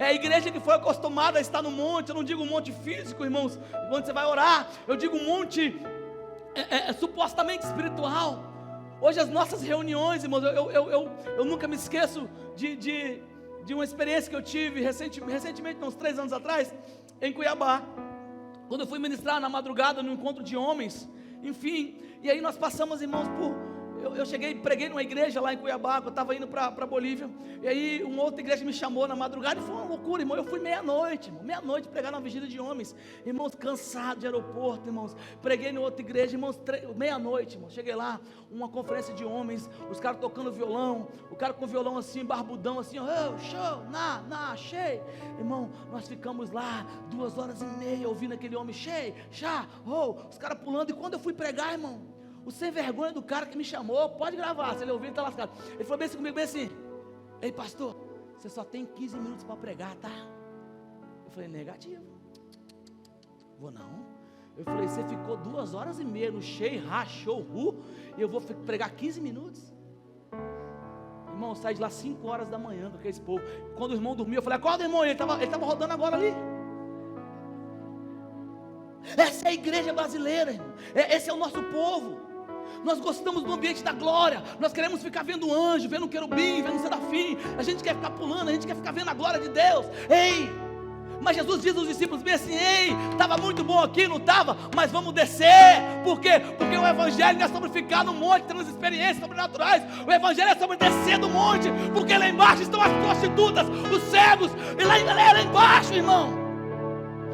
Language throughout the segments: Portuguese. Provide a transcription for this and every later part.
É a igreja que foi acostumada a estar no monte. Eu não digo monte físico, irmãos, onde você vai orar. Eu digo monte supostamente espiritual. Hoje as nossas reuniões, irmãos, eu nunca me esqueço de uma experiência que eu tive recentemente, uns 3 anos atrás, em Cuiabá, quando eu fui ministrar na madrugada no encontro de homens, enfim, e aí nós passamos, irmãos, eu cheguei e preguei numa igreja lá em Cuiabá, eu estava indo para Bolívia, e aí uma outra igreja me chamou na madrugada, e foi uma loucura, irmão. Eu fui meia-noite pregar numa vigília de homens, irmãos, cansado de aeroporto, irmãos. Preguei em outra igreja, irmãos, meia-noite, irmãos. Cheguei lá, uma conferência de homens, os caras tocando violão, o cara com violão assim, barbudão assim, oh, show, cheio. Irmão, nós ficamos lá 2h30 ouvindo aquele homem, cheio, os caras pulando. E quando eu fui pregar, irmão, o sem vergonha do cara que me chamou, pode gravar, se ele ouvir, ele está lascado. Ele falou bem assim comigo, bem assim: ei, pastor, você só tem 15 minutos para pregar, tá? Eu falei: negativo, vou não. Eu falei: você ficou 2h30 no cheio, rachou, e eu vou pregar 15 minutos? Irmão, eu saí de lá 5h da manhã com aquele povo. Quando o irmão dormia, eu falei: acorda, irmão, ele estava rodando agora ali. Essa é a igreja brasileira, irmão. Esse é o nosso povo. Nós gostamos do ambiente da glória. Nós queremos ficar vendo anjo, vendo querubim, vendo serafim. A gente quer ficar pulando, a gente quer ficar vendo a glória de Deus. Ei, mas Jesus diz aos discípulos bem assim: ei, estava muito bom aqui, não estava? Mas vamos descer. Por quê? Porque o evangelho não é sobre ficar no monte, tendo as experiências sobrenaturais. O evangelho é sobre descer do monte, porque lá embaixo estão as prostitutas, os cegos, e lá embaixo, irmão.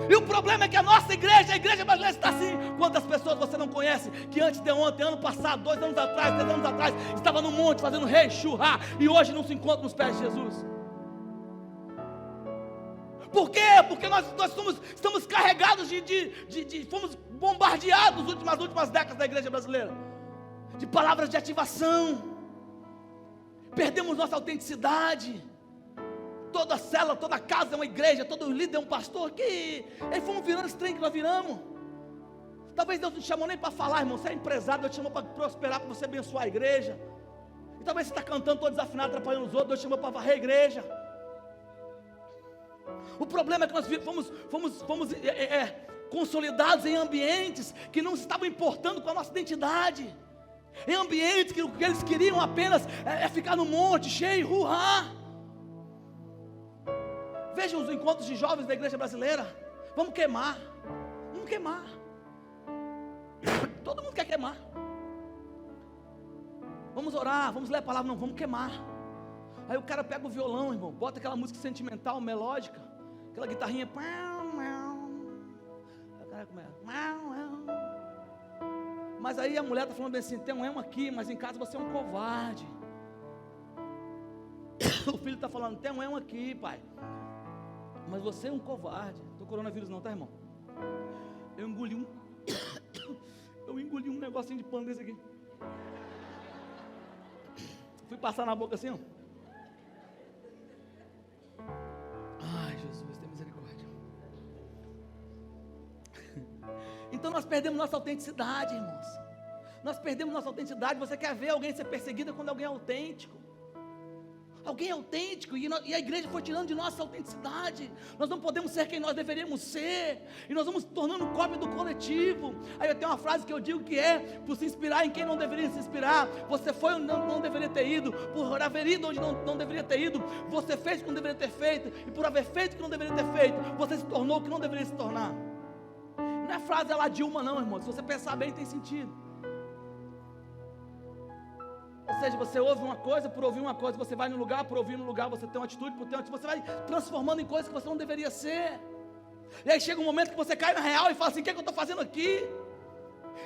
E o problema é que a nossa igreja, a igreja brasileira, está assim. Quantas pessoas você não conhece que antes de ontem, ano passado, 2 anos atrás, 3 anos atrás, estava no monte fazendo rei, churrá, e hoje não se encontra nos pés de Jesus? Por quê? Porque nós estamos carregados fomos bombardeados nas últimas décadas da igreja brasileira de palavras de ativação. Perdemos nossa autenticidade. Toda célula, toda casa é uma igreja, todo líder é um pastor. Aí fomos virando esse trem que nós viramos. Talvez Deus não te chamou nem para falar, irmão. Você é empresário, Deus te chamou para prosperar, para você abençoar a igreja. E talvez você está cantando todo desafinado, atrapalhando os outros. Deus te chamou para varrer a igreja. O problema é que nós fomos consolidados em ambientes que não estavam importando com a nossa identidade. Em ambientes que o que eles queriam apenas é ficar no monte, cheio, Vejam os encontros de jovens da igreja brasileira. Vamos queimar. Todo mundo quer queimar. Vamos orar, vamos ler a palavra. Não, vamos queimar. Aí o cara pega o violão, irmão, bota aquela música sentimental, melódica, aquela guitarrinha. Aí o cara começa. Mas aí a mulher está falando bem assim: tem um emo aqui, mas em casa você é um covarde. O filho está falando: tem um emo aqui, pai, mas você é um covarde. Não estou coronavírus não, tá, irmão? Eu engoli um negocinho de pano desse aqui. Fui passar na boca assim, ó. Ai, Jesus, tem misericórdia. Então nós perdemos nossa autenticidade, irmãos. Nós perdemos nossa autenticidade. Você quer ver alguém ser perseguido quando alguém é autêntico? Alguém é autêntico, e a igreja foi tirando de nossa autenticidade. Nós não podemos ser quem nós deveríamos ser, e nós vamos tornando cópia do coletivo. Aí eu tenho uma frase que eu digo que é: por se inspirar em quem não deveria se inspirar, você foi onde não deveria ter ido. Por haver ido onde não deveria ter ido, você fez o que não deveria ter feito. E por haver feito o que não deveria ter feito, você se tornou o que não deveria se tornar. Não é frase lá de uma não, irmão. Se você pensar bem, tem sentido. Ou seja, você ouve uma coisa, por ouvir uma coisa, você vai no lugar, por ouvir no lugar, você tem uma atitude, por ter uma atitude, você vai transformando em coisas que você não deveria ser. E aí chega um momento que você cai na real e fala assim: o que é que eu estou fazendo aqui?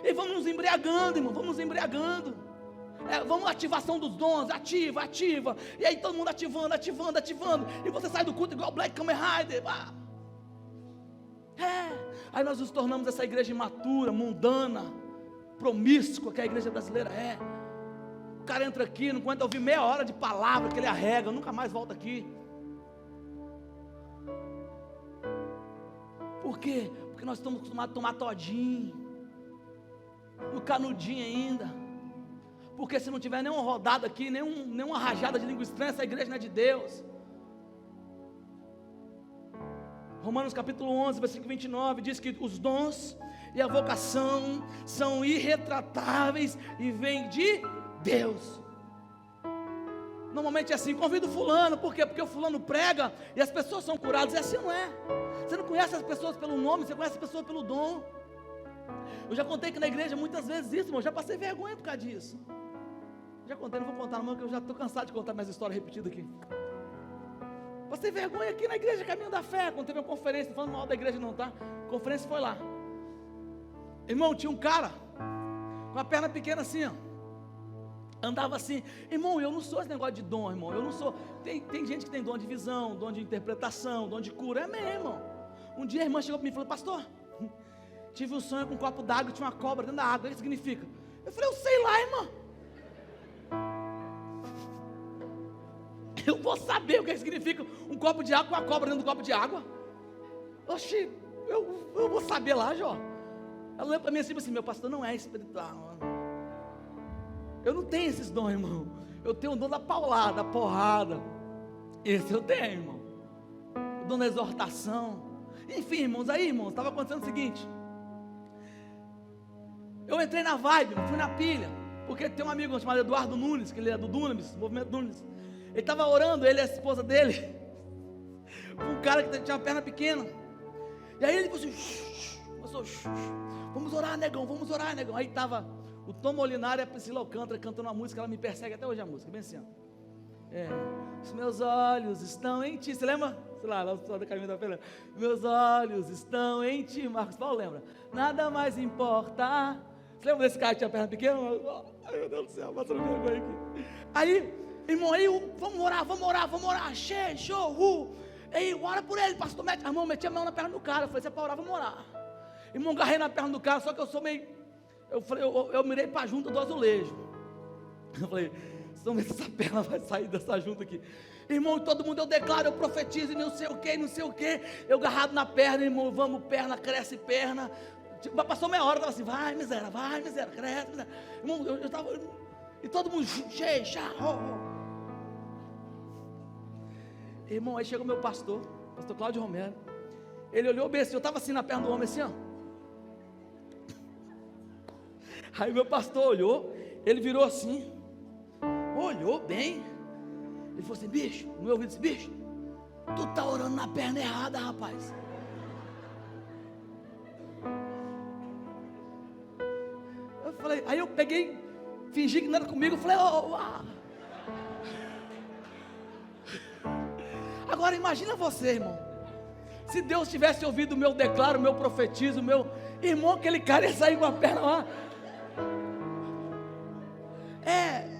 E vamos nos embriagando, irmão, vamos nos embriagando. Vamos ativação dos dons, ativa. E aí todo mundo ativando. E você sai do culto igual Black Kamen Rider. Aí nós nos tornamos essa igreja imatura, mundana, promíscua que a igreja brasileira é. O cara entra aqui, não aguenta ouvir meia hora de palavra que ele arrega, nunca mais volta aqui. Por quê? Porque nós estamos acostumados a tomar todinho, no canudinho ainda. Porque se não tiver nenhuma rodada aqui, nenhuma rajada de língua estranha, essa igreja não é de Deus. Romanos capítulo 11, versículo 29, diz que os dons e a vocação são irretratáveis e vêm de Deus. Normalmente é assim, convido fulano, por quê? Porque o fulano prega e as pessoas são curadas, e assim não é. Você não conhece as pessoas pelo nome, você conhece as pessoas pelo dom. Eu já contei que na igreja muitas vezes isso, irmão, já passei vergonha por causa disso. Já contei, não vou contar não, porque eu já estou cansado de contar minhas histórias repetidas aqui. Passei vergonha aqui na igreja Caminho da Fé, quando teve uma conferência, falando mal da igreja não, tá? A conferência foi lá. Irmão, tinha um cara com a perna pequena assim, ó. Andava assim. Irmão, eu não sou esse negócio de dom, irmão. Eu não sou. Tem gente que tem dom de visão, dom de interpretação, dom de cura. É mesmo, irmão. Um dia a irmã chegou para mim e falou: pastor, tive um sonho com um copo d'água e tinha uma cobra dentro da água. O que significa? Eu falei: eu sei lá, irmã. Eu vou saber o que significa um copo de água com uma cobra dentro do copo de água. Oxi, eu vou saber lá, Jó. Ela olhou para mim assim: meu pastor não é espiritual. Eu não tenho esses dons, irmão. Eu tenho o dom da paulada, da porrada. Esse eu tenho, irmão. O dom da exortação. Enfim, irmãos, estava acontecendo o seguinte. Eu entrei na vibe, fui na pilha. Porque tem um amigo chamado Eduardo Nunes, que ele é do Dunamis, movimento Nunes. Ele estava orando, ele e a esposa dele, um cara que tinha uma perna pequena. E aí ele falou assim: vamos orar, negão, vamos orar, negão. Aí estava o Tom Molinari e a Priscila Alcântara cantando uma música, ela me persegue até hoje a música, bem assim, ó. Os meus olhos estão em ti. Você lembra? Sei lá do Caminho da Fé. Meus olhos estão em ti. Marcos Paulo lembra? Nada mais importa. Você lembra desse cara que tinha a perna pequena? Ai, meu Deus do céu, passando vergonha aqui. Aí, irmão, vamos orar. Show. Aí, ora por ele, pastor. Irmão, meti a mão na perna do cara. Eu falei: se é para orar, vamos orar. Irmão, agarrei na perna do cara, só que eu sou meio. Eu mirei para a junta do azulejo. Eu falei: vamos ver se essa perna vai sair dessa junta aqui. Irmão, todo mundo eu declaro, eu profetizo, e não sei o que. Eu agarrado na perna, irmão, vamos, perna, cresce perna. Passou meia hora, eu estava assim: vai, miséria, cresce, miséria. Irmão, eu estava. E todo mundo cheio. Irmão, aí chega o meu pastor Cláudio Romero. Ele olhou bem assim, eu estava assim na perna do homem, assim, ó. Aí meu pastor olhou, ele virou assim, olhou bem. Ele falou assim: bicho, no meu ouvido disse: bicho, tu tá orando na perna errada, rapaz. Eu falei, aí eu peguei, fingi que não era comigo, eu falei: Agora imagina você, irmão, se Deus tivesse ouvido o meu declaro, o meu profetizo, o meu irmão, aquele cara ia sair com a perna lá.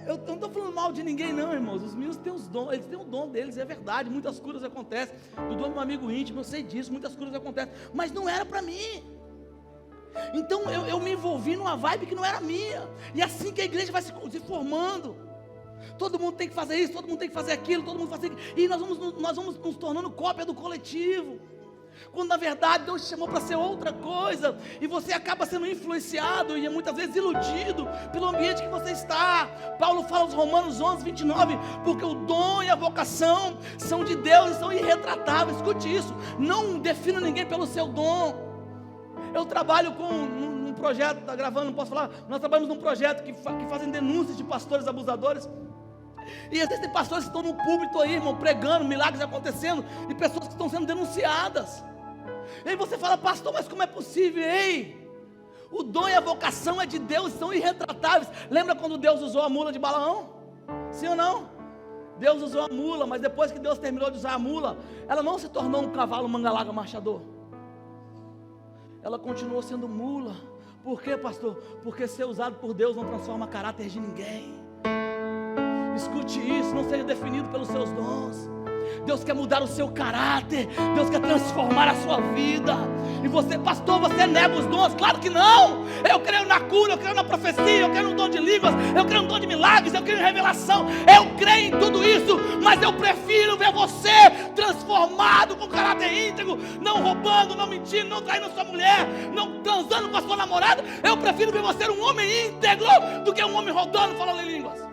Eu não estou falando mal de ninguém não, irmãos. Os meninos têm os dons, eles têm o dom deles, é verdade. Muitas curas acontecem, do dom do meu amigo íntimo, eu sei disso, muitas curas acontecem, mas não era para mim. Então eu me envolvi numa vibe que não era minha. E assim que a igreja vai se formando, todo mundo tem que fazer isso, todo mundo tem que fazer aquilo, todo mundo faz aquilo, e nós vamos nos tornando cópia do coletivo, quando na verdade Deus te chamou para ser outra coisa, e você acaba sendo influenciado e muitas vezes iludido pelo ambiente que você está. Paulo fala aos Romanos 11, 29, porque o dom e a vocação são de Deus e são irretratáveis. Escute isso, não defina ninguém pelo seu dom. Eu trabalho com um projeto, está gravando, não posso falar, nós trabalhamos num projeto que fazem denúncias de pastores abusadores. E existem pastores que estão no púlpito aí, irmão, pregando, milagres acontecendo, e pessoas que estão sendo denunciadas. E aí você fala: pastor, mas como é possível? Ei, o dom e a vocação é de Deus, são irretratáveis. Lembra quando Deus usou a mula de Balaão? Sim ou não? Deus usou a mula, mas depois que Deus terminou de usar a mula, ela não se tornou um cavalo manga-larga marchador. Ela continuou sendo mula. Por quê, pastor? Porque ser usado por Deus não transforma caráter de ninguém. Escute isso, não seja definido pelos seus dons. Deus quer mudar o seu caráter, Deus quer transformar a sua vida. E você, pastor, você nega os dons? Claro que não. Eu creio na cura, eu creio na profecia, eu creio no dom de línguas, eu creio no dom de milagres, eu creio em revelação, eu creio em tudo isso, mas eu prefiro ver você transformado com caráter íntegro, não roubando, não mentindo, não traindo sua mulher, não transando com a sua namorada. Eu prefiro ver você um homem íntegro do que um homem rodando falando em línguas.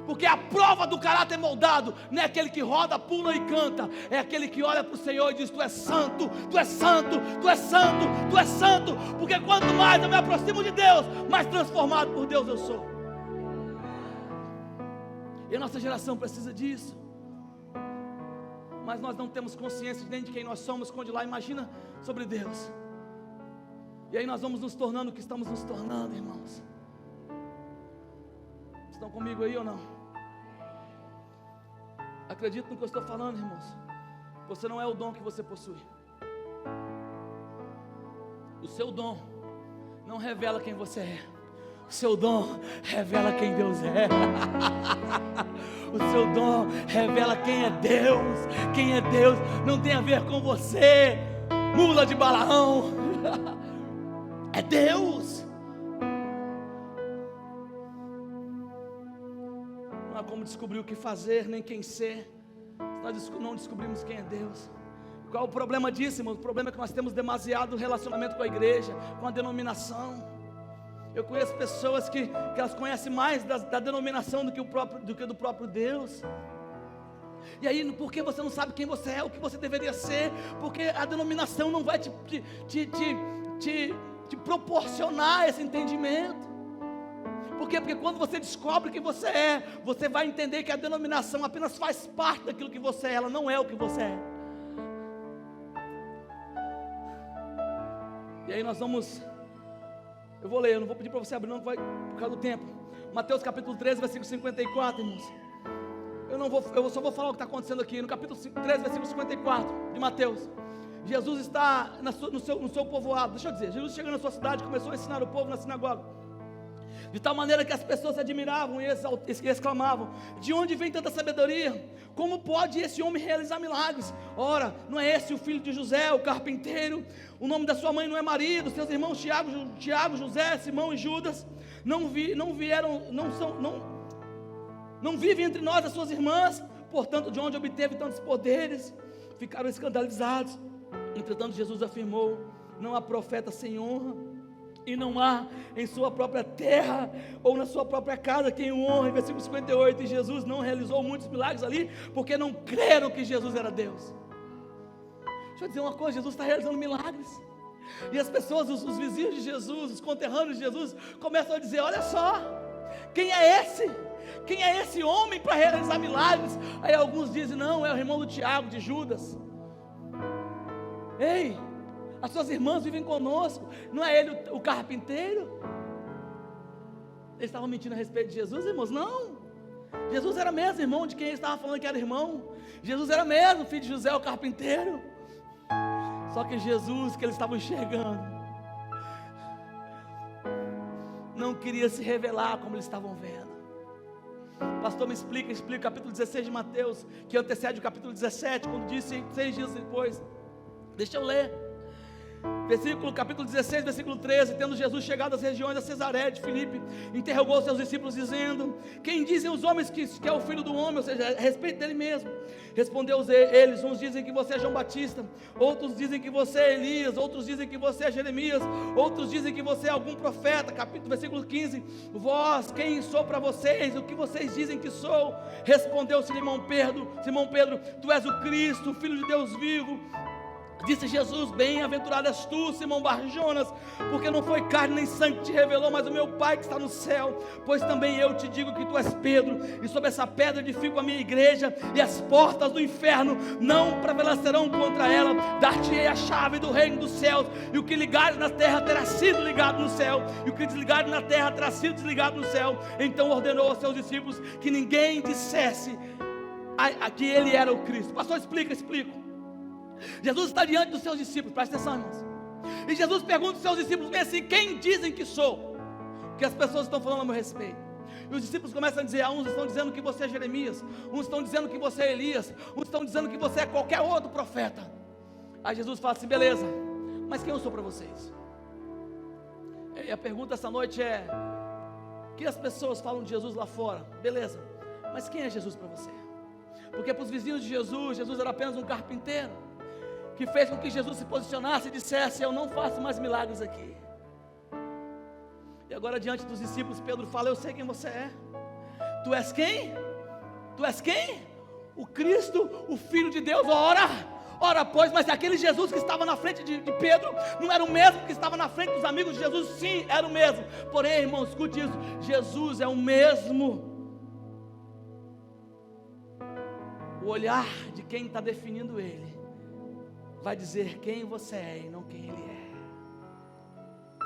Porque a prova do caráter moldado não é aquele que roda, pula e canta, é aquele que olha para o Senhor e diz: Tu és santo, Tu és santo, Tu és santo, Tu és santo. Porque quanto mais eu me aproximo de Deus, mais transformado por Deus eu sou. E a nossa geração precisa disso. Mas nós não temos consciência nem de quem nós somos, quando lá imagina sobre Deus. E aí nós vamos nos tornando o que estamos nos tornando, irmãos. Estão comigo aí ou não? Acredito no que eu estou falando, irmãos. Você não é o dom que você possui. O seu dom não revela quem você é. O seu dom revela quem Deus é. O seu dom revela quem é Deus. Quem é Deus não tem a ver com você, mula de Balaão. É Deus. Não há como descobrir o que fazer, nem quem ser, se nós não descobrimos quem é Deus. Qual é o problema disso, irmão? O problema é que nós temos demasiado relacionamento com a igreja, com a denominação. Eu conheço pessoas que elas conhecem mais da denominação do que do próprio Deus. E aí, por que você não sabe quem você é, o que você deveria ser? Porque a denominação não vai te proporcionar esse entendimento. Por quê? Porque quando você descobre quem você é, você vai entender que a denominação apenas faz parte daquilo que você é, ela não é o que você é. E aí nós vamos... Eu vou ler, eu não vou pedir para você abrir não, vai por causa do tempo. Mateus capítulo 13, versículo 54, irmãos. Eu só vou falar o que está acontecendo aqui. No capítulo 13, versículo 54 de Mateus. Jesus está no seu povoado. Deixa eu dizer, Jesus chegou na sua cidade, começou a ensinar o povo na sinagoga, de tal maneira que as pessoas se admiravam e exclamavam: de onde vem tanta sabedoria? Como pode esse homem realizar milagres? Ora, não é esse o filho de José, o carpinteiro? O nome da sua mãe não é Maria, dos seus irmãos Tiago, José, Simão e Judas? Não vivem entre nós as suas irmãs? Portanto, de onde obteve tantos poderes? Ficaram escandalizados. Entretanto, Jesus afirmou: não há profeta sem honra, e não há em sua própria terra ou na sua própria casa quem o honre. Versículo 58. E Jesus não realizou muitos milagres ali, porque não creram que Jesus era Deus. Deixa eu dizer uma coisa, Jesus está realizando milagres, e as pessoas, os vizinhos de Jesus, os conterrâneos de Jesus, começam a dizer: olha só, quem é esse? Quem é esse homem para realizar milagres? Aí alguns dizem: não, é o irmão do Tiago, de Judas. Ei, as suas irmãs vivem conosco, não é ele o carpinteiro? Eles estavam mentindo a respeito de Jesus, irmãos? Não, Jesus era mesmo irmão de quem eles estavam falando que era irmão. Jesus era mesmo filho de José, o carpinteiro. Só que Jesus, que eles estavam enxergando, não queria se revelar como eles estavam vendo. Pastor, me explica o capítulo 16 de Mateus, que antecede o capítulo 17, quando disse 6 dias depois. Deixa eu ler. Capítulo 16, versículo 13. Tendo Jesus chegado às regiões da Cesareia de Filipe, interrogou seus discípulos dizendo: quem dizem os homens que é o filho do homem? Ou seja, a respeito dele mesmo. Respondeu eles: uns dizem que você é João Batista, outros dizem que você é Elias, outros dizem que você é Jeremias, outros dizem que você é algum profeta. Versículo 15. Vós, quem sou para vocês? O que vocês dizem que sou? Respondeu Simão Pedro: tu és o Cristo, o Filho de Deus vivo. Disse Jesus: bem-aventurado és tu, Simão Bar-Jonas, porque não foi carne nem sangue que te revelou, mas o meu Pai que está no céu. Pois também eu te digo que tu és Pedro, e sobre essa pedra edifico a minha igreja, e as portas do inferno não prevalecerão contra ela. Dar-te-ei a chave do reino dos céus, e o que ligares na terra terá sido ligado no céu, e o que desligares na terra terá sido desligado no céu. Então ordenou aos seus discípulos que ninguém dissesse que ele era o Cristo. Pastor, explico. Jesus está diante dos seus discípulos, presta atenção, irmãos. E Jesus pergunta aos seus discípulos bem assim: quem dizem que sou? Que as pessoas estão falando a meu respeito. E os discípulos começam a dizer: uns estão dizendo que você é Jeremias, uns estão dizendo que você é Elias, uns estão dizendo que você é qualquer outro profeta. Aí Jesus fala assim: beleza, mas quem eu sou para vocês? E a pergunta essa noite é: que as pessoas falam de Jesus lá fora? Beleza, mas quem é Jesus para você? Porque para os vizinhos de Jesus, Jesus era apenas um carpinteiro, que fez com que Jesus se posicionasse e dissesse: eu não faço mais milagres aqui. E agora diante dos discípulos, Pedro fala: eu sei quem você é. Tu és quem? Tu és quem? O Cristo, o Filho de Deus. Ora pois, mas aquele Jesus que estava na frente de Pedro, não era o mesmo que estava na frente dos amigos de Jesus? Sim, era o mesmo. Porém, irmão, escute isso, Jesus é o mesmo. O olhar de quem está definindo Ele vai dizer quem você é e não quem Ele é.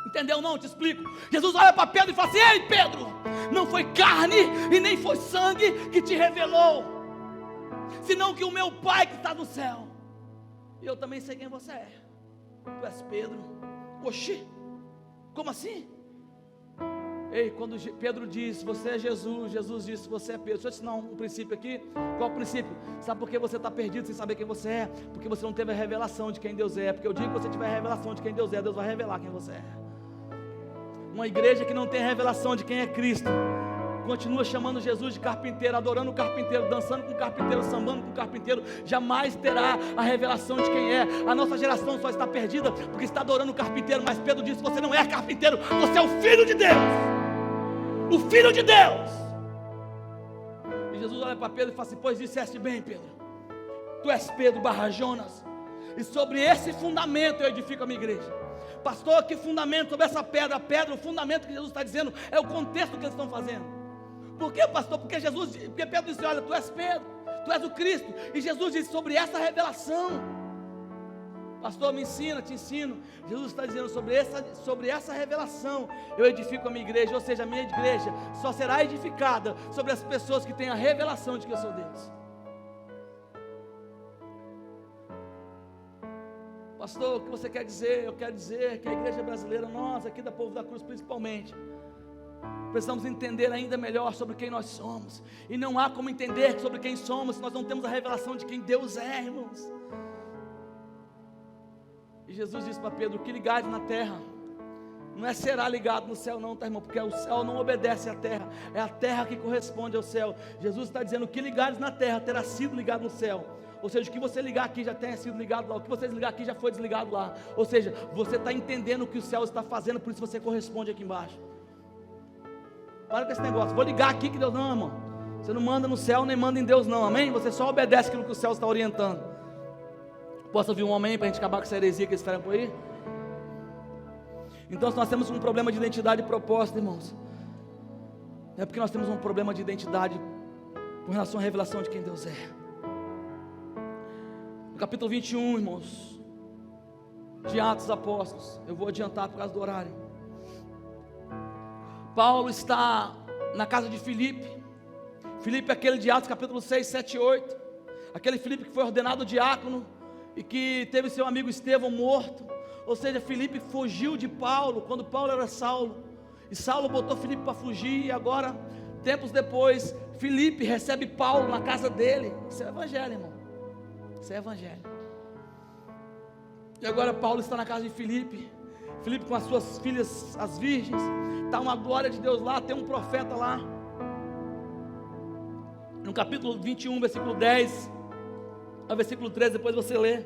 Entendeu não? Te explico. Jesus olha para Pedro e fala assim: ei Pedro, não foi carne e nem foi sangue que te revelou, senão que o meu Pai que está no céu. E eu também sei quem você é. Tu és Pedro. Oxi, como assim? Ei, quando Pedro disse, você é Jesus, Jesus disse, você é Pedro. Deixa eu te ensinar um princípio aqui. Qual o princípio? Sabe por que você está perdido sem saber quem você é? Porque você não teve a revelação de quem Deus é. Porque o dia que você tiver a revelação de quem Deus é, Deus vai revelar quem você é. Uma igreja que não tem a revelação de quem é Cristo, continua chamando Jesus de carpinteiro, adorando o carpinteiro, dançando com o carpinteiro, sambando com o carpinteiro, jamais terá a revelação de quem é. A nossa geração só está perdida porque está adorando o carpinteiro. Mas Pedro disse: você não é carpinteiro, você é o Filho de Deus. O Filho de Deus. E Jesus olha para Pedro e fala assim: pois disseste bem, Pedro, tu és Pedro barra Jonas, e sobre esse fundamento eu edifico a minha igreja. Pastor, que fundamento? Sobre essa pedra? A pedra, o fundamento que Jesus está dizendo é o contexto que eles estão fazendo. Por quê, pastor? Porque Pedro disse: olha, tu és Pedro, tu és o Cristo. E Jesus disse: sobre essa revelação. Pastor, me ensina, te ensino. Jesus está dizendo: sobre essa revelação eu edifico a minha igreja. Ou seja, a minha igreja só será edificada sobre as pessoas que têm a revelação de que eu sou Deus. Pastor, o que você quer dizer? Eu quero dizer que a igreja brasileira, nós aqui da Povo da Cruz principalmente, precisamos entender ainda melhor sobre quem nós somos. E não há como entender sobre quem somos se nós não temos a revelação de quem Deus é, irmãos. E Jesus disse para Pedro: o que ligares na terra, não é será ligado no céu não, tá, irmão? Porque o céu não obedece à terra, é a terra que corresponde ao céu. Jesus está dizendo: o que ligares na terra terá sido ligado no céu. Ou seja, o que você ligar aqui já tenha sido ligado lá, o que você desligar aqui já foi desligado lá. Ou seja, você está entendendo o que o céu está fazendo, por isso você corresponde aqui embaixo. Para com esse negócio: vou ligar aqui que Deus não, irmão. Você não manda no céu nem manda em Deus não, amém? Você só obedece aquilo que o céu está orientando. Posso ouvir um amém para a gente acabar com essa heresia que eles esperam por aí? Então, se nós temos um problema de identidade e propósito, irmãos, é porque nós temos um problema de identidade com relação à revelação de quem Deus é. No capítulo 21, irmãos, de Atos dos Apóstolos, eu vou adiantar por causa do horário. Paulo está na casa de Filipe. Filipe é aquele de Atos capítulo 6, 7 e 8. Aquele Filipe que foi ordenado diácono e que teve seu amigo Estevão morto. Ou seja, Filipe fugiu de Paulo quando Paulo era Saulo, e Saulo botou Filipe para fugir. E agora, tempos depois, Filipe recebe Paulo na casa dele. Isso é evangelho, irmão. Isso é evangelho. E agora Paulo está na casa de Filipe. Filipe com as suas filhas, as virgens. Está uma glória de Deus lá, tem um profeta lá. No capítulo 21, versículo 10 ao versículo 13, depois você lê.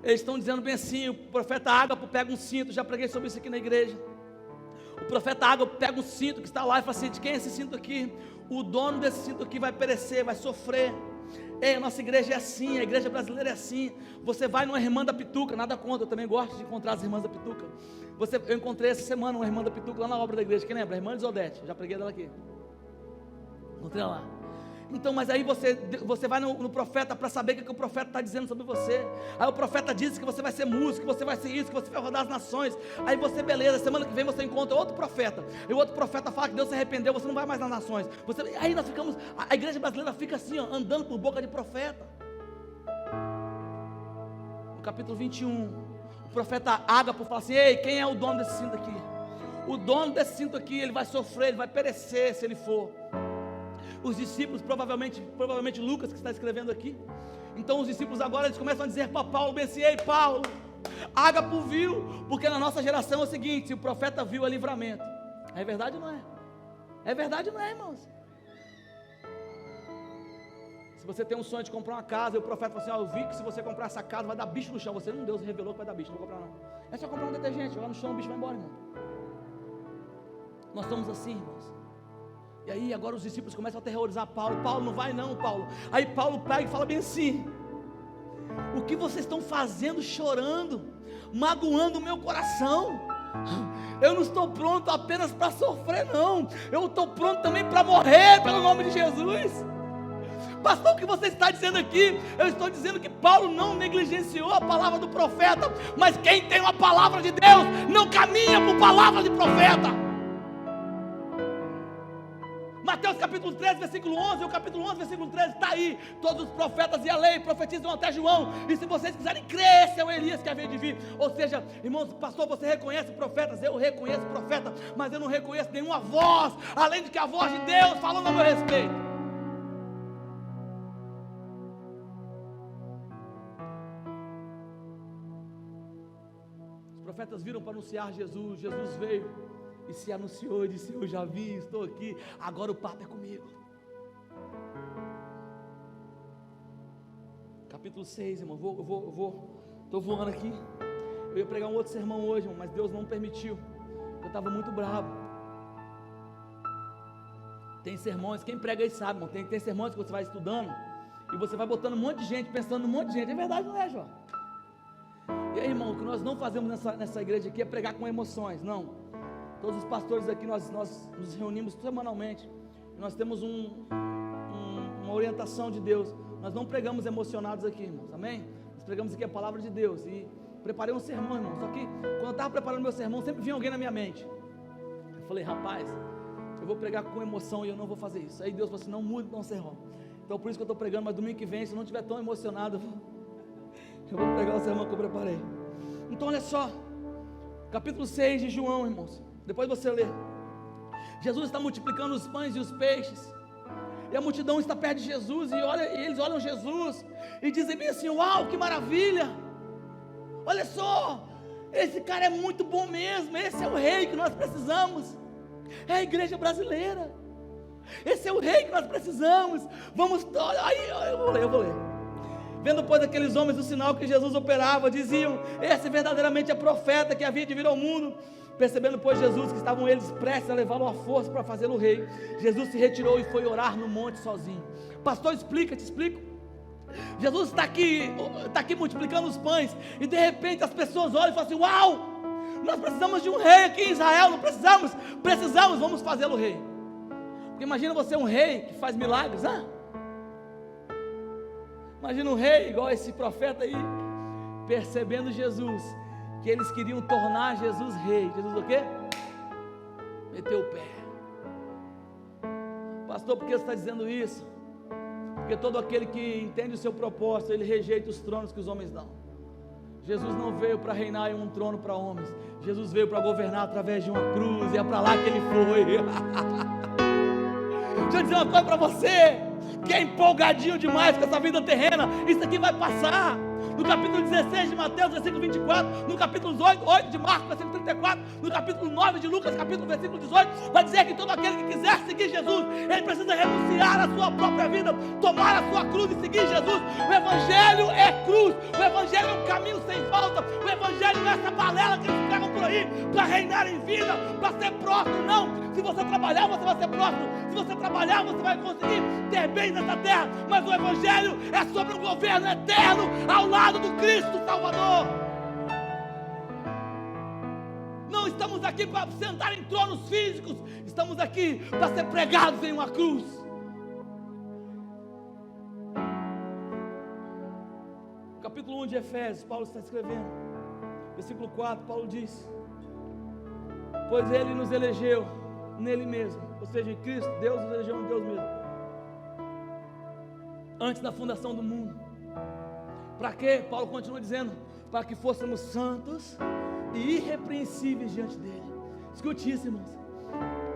Eles estão dizendo bem assim: o profeta Ágapo pega um cinto. Já preguei sobre isso aqui na igreja. O profeta Ágapo pega um cinto que está lá e fala assim: de quem é esse cinto aqui? O dono desse cinto aqui vai perecer, vai sofrer. Ei, a nossa igreja é assim, a igreja brasileira é assim. Você vai numa irmã da Pituca, nada contra, eu também gosto de encontrar as irmãs da Pituca. Eu encontrei essa semana uma irmã da Pituca lá na obra da igreja. Quem lembra? A irmã Elisodete, já preguei dela aqui. Encontrei ela lá. Então, mas aí você vai no profeta para saber o que o profeta está dizendo sobre você. Aí o profeta diz que você vai ser músico, que você vai ser isso, que você vai rodar as nações. Aí você, beleza, semana que vem você encontra outro profeta. E o outro profeta fala que Deus se arrependeu, você não vai mais nas nações. Aí nós ficamos, a igreja brasileira fica assim, ó, andando por boca de profeta. No capítulo 21, o profeta Ágapo fala assim: ei, quem é o dono desse cinto aqui? O dono desse cinto aqui, ele vai sofrer, ele vai perecer se ele for. Os discípulos, provavelmente Lucas que está escrevendo aqui. Então os discípulos agora eles começam a dizer para Paulo bem assim: ei Paulo, Ágapo viu, porque na nossa geração é o seguinte: se o profeta viu, é livramento. É verdade ou não é? É verdade ou não é, irmãos? Se você tem um sonho de comprar uma casa e o profeta fala assim: ó, eu vi que se você comprar essa casa vai dar bicho no chão. Você não, Deus revelou que vai dar bicho, não vou comprar não. É só comprar um detergente, jogar no chão, o bicho vai embora, irmão. Nós estamos assim, irmãos. E aí agora os discípulos começam a aterrorizar Paulo. Paulo, não vai não, Paulo. Aí Paulo pega e fala bem assim: o que vocês estão fazendo chorando, magoando o meu coração? Eu não estou pronto apenas para sofrer não, eu estou pronto também para morrer pelo nome de Jesus. Pastor, o que você está dizendo aqui? Eu estou dizendo que Paulo não negligenciou a palavra do profeta, mas quem tem uma palavra de Deus não caminha por palavra de profeta. Mateus capítulo 13, versículo 11, o capítulo 11, versículo 13, está aí. Todos os profetas e a lei profetizam até João. E se vocês quiserem crer, esse é o Elias que havia de vir. Ou seja, irmãos, pastor, você reconhece profetas? Eu reconheço profeta, mas eu não reconheço nenhuma voz, além de que a voz de Deus falando a meu respeito. Os profetas viram para anunciar Jesus. Jesus veio e se anunciou e disse: eu já vi, estou aqui, agora o papo é comigo. Capítulo 6, irmão, estou voando aqui. Eu ia pregar um outro sermão hoje, irmão, mas Deus não permitiu. Eu estava muito bravo. Tem sermões, quem prega aí sabe, irmão, tem sermões que você vai estudando e você vai botando um monte de gente, pensando num monte de gente. É verdade, não é, Jó? E aí, irmão, o que nós não fazemos nessa igreja aqui é pregar com emoções, não. Todos os pastores aqui, nós nos reunimos semanalmente. Nós temos uma orientação de Deus. Nós não pregamos emocionados aqui, irmãos, amém? Nós pregamos aqui a palavra de Deus. E preparei um sermão, irmão. Só que quando eu estava preparando meu sermão, sempre vinha alguém na minha mente. Eu falei: rapaz, eu vou pregar com emoção e eu não vou fazer isso. Aí Deus falou assim: não mude o sermão. Então por isso que eu estou pregando, mas domingo que vem, se eu não estiver tão emocionado, eu vou pregar o sermão que eu preparei. Então olha só, capítulo 6 de João, irmãos. Depois você lê. Jesus está multiplicando os pães e os peixes, e a multidão está perto de Jesus, e eles olham Jesus e dizem bem assim: uau, que maravilha, olha só, esse cara é muito bom mesmo, esse é o rei que nós precisamos, é a igreja brasileira, esse é o rei que nós precisamos, vamos, aí eu vou ler. Vendo pois aqueles homens o sinal que Jesus operava, diziam: esse verdadeiramente é profeta que havia de vir ao mundo. Percebendo pois Jesus que estavam eles prestes a levá-lo à força para fazê-lo rei, Jesus se retirou e foi orar no monte sozinho. Pastor, te explico. Jesus está aqui multiplicando os pães, e de repente as pessoas olham e falam assim: uau, nós precisamos de um rei aqui em Israel. Não precisamos, vamos fazê-lo rei. Porque imagina você um rei que faz milagres, imagina um rei igual esse profeta aí. Percebendo Jesus que eles queriam tornar Jesus rei, Jesus o quê? Meteu o pé. Pastor, por que você está dizendo isso? Porque todo aquele que entende o seu propósito, ele rejeita os tronos que os homens dão. Jesus não veio para reinar em um trono para homens, Jesus veio para governar através de uma cruz, e é para lá que ele foi. Deixa eu dizer uma coisa para você, que é empolgadinho demais com essa vida terrena, isso aqui vai passar. No capítulo 16 de Mateus, versículo 24, no capítulo 8 de Marcos, versículo 34, no capítulo 9 de Lucas, capítulo versículo 18, vai dizer que todo aquele que quiser seguir Jesus, ele precisa renunciar à sua própria vida, tomar a sua cruz e seguir Jesus. O Evangelho é cruz, o Evangelho é um caminho sem volta, o Evangelho não é essa balela que eles pegam por aí, para reinar em vida, para ser próspero, não. Se você trabalhar, você vai ser próspero, se você trabalhar, você vai conseguir ter bens nessa terra, mas o Evangelho é sobre um governo eterno, ao lado do Cristo Salvador. Não estamos aqui para sentar em tronos físicos, estamos aqui para ser pregados em uma cruz. Capítulo 1 de Efésios, Paulo está escrevendo, versículo 4, Paulo diz: pois ele nos elegeu nele mesmo, ou seja, em Cristo, Deus nos elegeu em Deus mesmo, antes da fundação do mundo. Para quê? Paulo continua dizendo: para que fôssemos santos e irrepreensíveis diante dele. Escute isso, irmãos.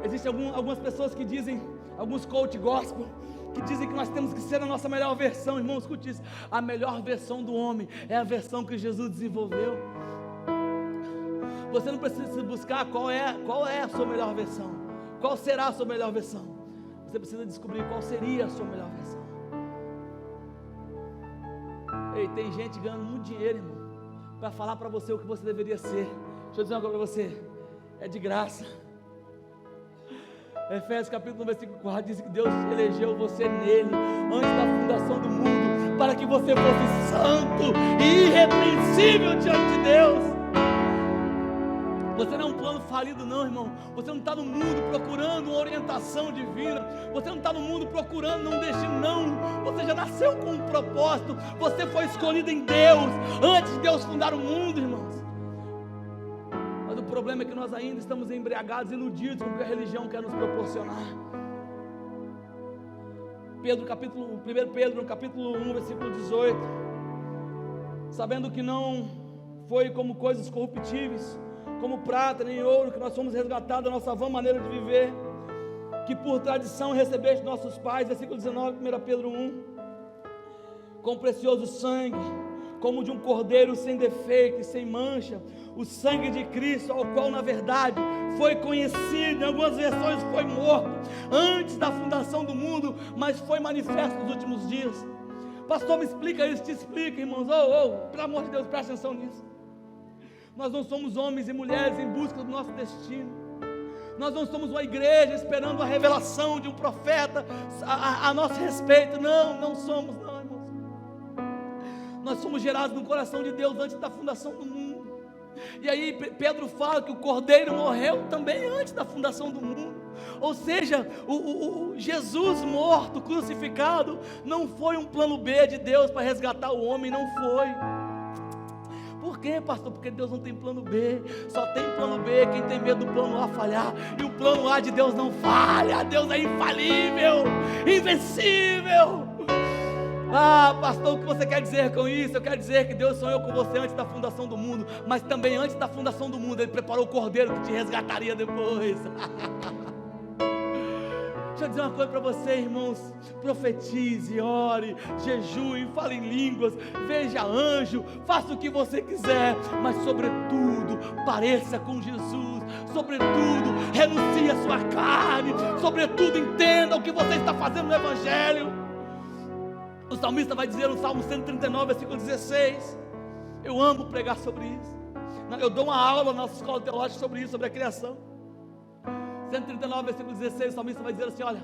Existem algumas pessoas que dizem, alguns coach gospel, que dizem que nós temos que ser a nossa melhor versão. Irmão, escute isso: a melhor versão do homem é a versão que Jesus desenvolveu. Você não precisa buscar qual é a sua melhor versão, qual será a sua melhor versão. Você precisa descobrir qual seria a sua melhor versão. Ei, tem gente ganhando muito dinheiro, irmão, para falar para você o que você deveria ser. Deixa eu dizer uma coisa para você: é de graça. Efésios capítulo 1, versículo 4 diz que Deus elegeu você nele, antes da fundação do mundo, para que você fosse santo e irrepreensível diante de Deus. Você não é um plano falido não, irmão. Você não está no mundo procurando uma orientação divina. Você não está no mundo procurando um destino, não. Você já nasceu com um propósito. Você foi escolhido em Deus, antes de Deus fundar o mundo, irmãos. Mas o problema é que nós ainda estamos embriagados, iludidos com o que a religião quer nos proporcionar. 1 Pedro, capítulo 1, versículo 18. Sabendo que não foi como coisas corruptíveis, como prata nem ouro, que nós fomos resgatados da nossa vã maneira de viver, que por tradição recebeste nossos pais, versículo 19, 1 Pedro 1, com precioso sangue, como de um cordeiro sem defeito e sem mancha, o sangue de Cristo, ao qual na verdade foi conhecido, em algumas versões foi morto, antes da fundação do mundo, mas foi manifesto nos últimos dias. Pastor, me explica isso, te explica, irmãos. Pelo amor de Deus, presta atenção nisso. Nós não somos homens e mulheres em busca do nosso destino. Nós não somos uma igreja esperando a revelação de um profeta a nosso respeito. Não somos, não, irmãos. Nós somos gerados no coração de Deus antes da fundação do mundo. E aí Pedro fala que o Cordeiro morreu também antes da fundação do mundo. Ou seja, o Jesus morto, crucificado, não foi um plano B de Deus para resgatar o homem, não foi. Por quê, pastor? Porque Deus não tem plano B, só tem plano B quem tem medo do plano A falhar, e o plano A de Deus não falha. Deus é infalível, invencível. Pastor, o que você quer dizer com isso? Eu quero dizer que Deus sonhou com você antes da fundação do mundo, mas também antes da fundação do mundo Ele preparou o Cordeiro que te resgataria depois. Deixa eu dizer uma coisa para você, irmãos. Profetize, ore, jejue, fale em línguas, veja anjo, faça o que você quiser, mas sobretudo pareça com Jesus. Sobretudo renuncie a sua carne. Sobretudo entenda o que você está fazendo no Evangelho. O salmista vai dizer no Salmo 139, versículo 16. Eu amo pregar sobre isso. Eu dou uma aula na nossa escola teológica sobre isso, sobre a criação. 139, versículo 16, o salmista vai dizer assim: olha,